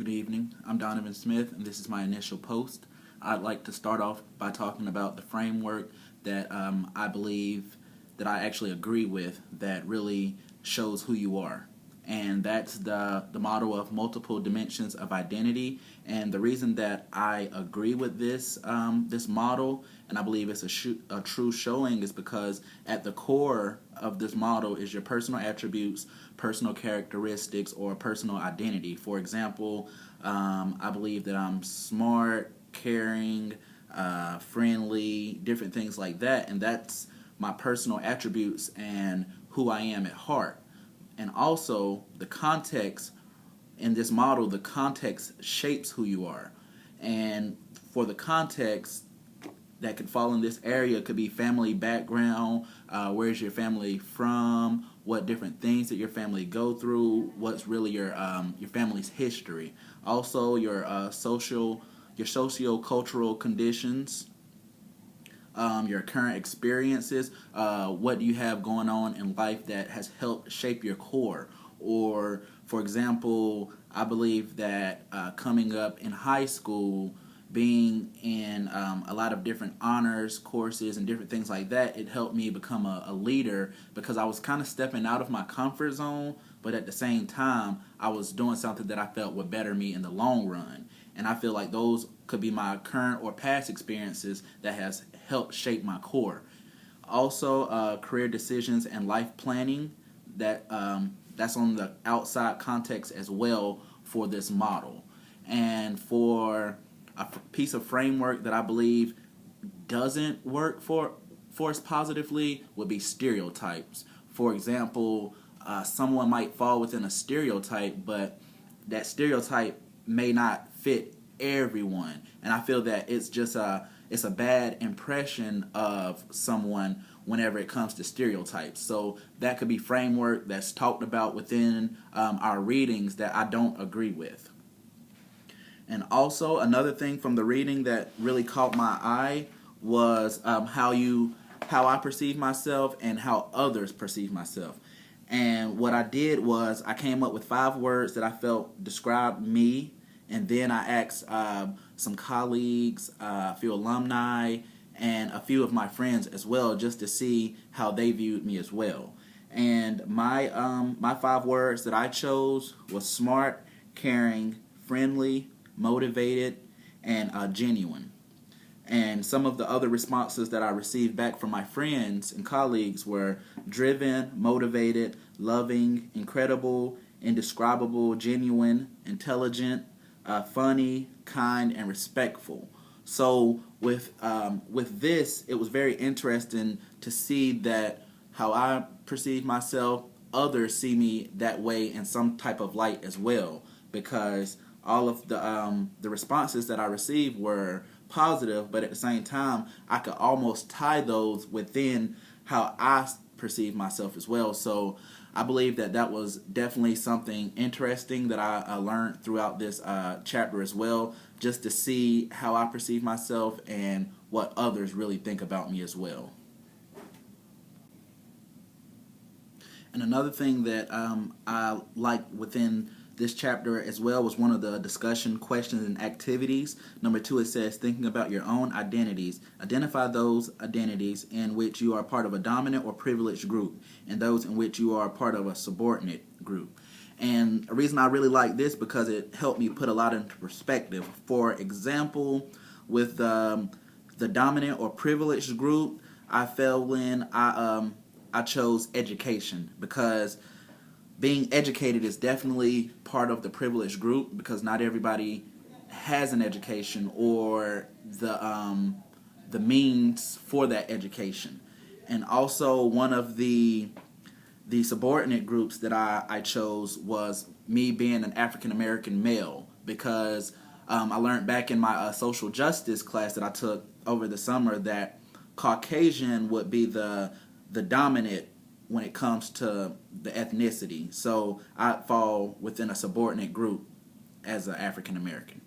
Good evening. I'm Donovan Smith, and this is my initial post. I'd like to start off by talking about the framework that I believe that I actually agree with that really shows who you are. And that's the model of multiple dimensions of identity. And the reason that I agree with this model, and I believe it's a true showing, is because at the core of this model is your personal attributes, personal characteristics, or personal identity. For example, I believe that I'm smart, caring, friendly, different things like that, and that's my personal attributes and who I am at heart. And also, the context in this model, the context shapes who you are. And for the context that could fall in this area could be family background, where's your family from, what different things that your family go through, what's really your family's history. Also, your socio-cultural conditions, your current experiences, what do you have going on in life that has helped shape your core. Or, for example, I believe that coming up in high school, being in a lot of different honors courses and different things like that, it helped me become a leader because I was kind of stepping out of my comfort zone, but at the same time, I was doing something that I felt would better me in the long run. And I feel like those could be my current or past experiences that has helped shape my core. Also, career decisions and life planning, that's on the outside context as well for this model. And for a piece of framework that I believe doesn't work for us positively would be stereotypes. For example, someone might fall within a stereotype, but that stereotype may not fit everyone, and I feel that it's a bad impression of someone whenever it comes to stereotypes. So that could be framework that's talked about within our readings that I don't agree with. And also another thing from the reading that really caught my eye was how I perceive myself and how others perceive myself. And what I did was I came up with 5 words that I felt described me, and then I asked some colleagues, a few alumni, and a few of my friends as well, just to see how they viewed me as well. And my 5 words that I chose was smart, caring, friendly, motivated, and genuine. And some of the other responses that I received back from my friends and colleagues were driven, motivated, loving, incredible, indescribable, genuine, intelligent, funny, kind, and respectful. So with this, it was very interesting to see that how I perceive myself, others see me that way in some type of light as well, because all of the responses that I received were positive, but at the same time, I could almost tie those within how I perceive myself as well. So I believe that was definitely something interesting that I learned throughout this chapter as well, just to see how I perceive myself and what others really think about me as well. And another thing that I like within this chapter as well was one of the discussion questions and activities. Number 2, it says, thinking about your own identities. Identify those identities in which you are part of a dominant or privileged group and those in which you are part of a subordinate group. And the reason I really like this because it helped me put a lot into perspective. For example, with the dominant or privileged group, I fell in, I chose education because being educated is definitely part of the privileged group because not everybody has an education or the means for that education. And also one of the subordinate groups that I chose was me being an African American male because I learned back in my social justice class that I took over the summer that Caucasian would be the dominant when it comes to the ethnicity. So I fall within a subordinate group as an African American.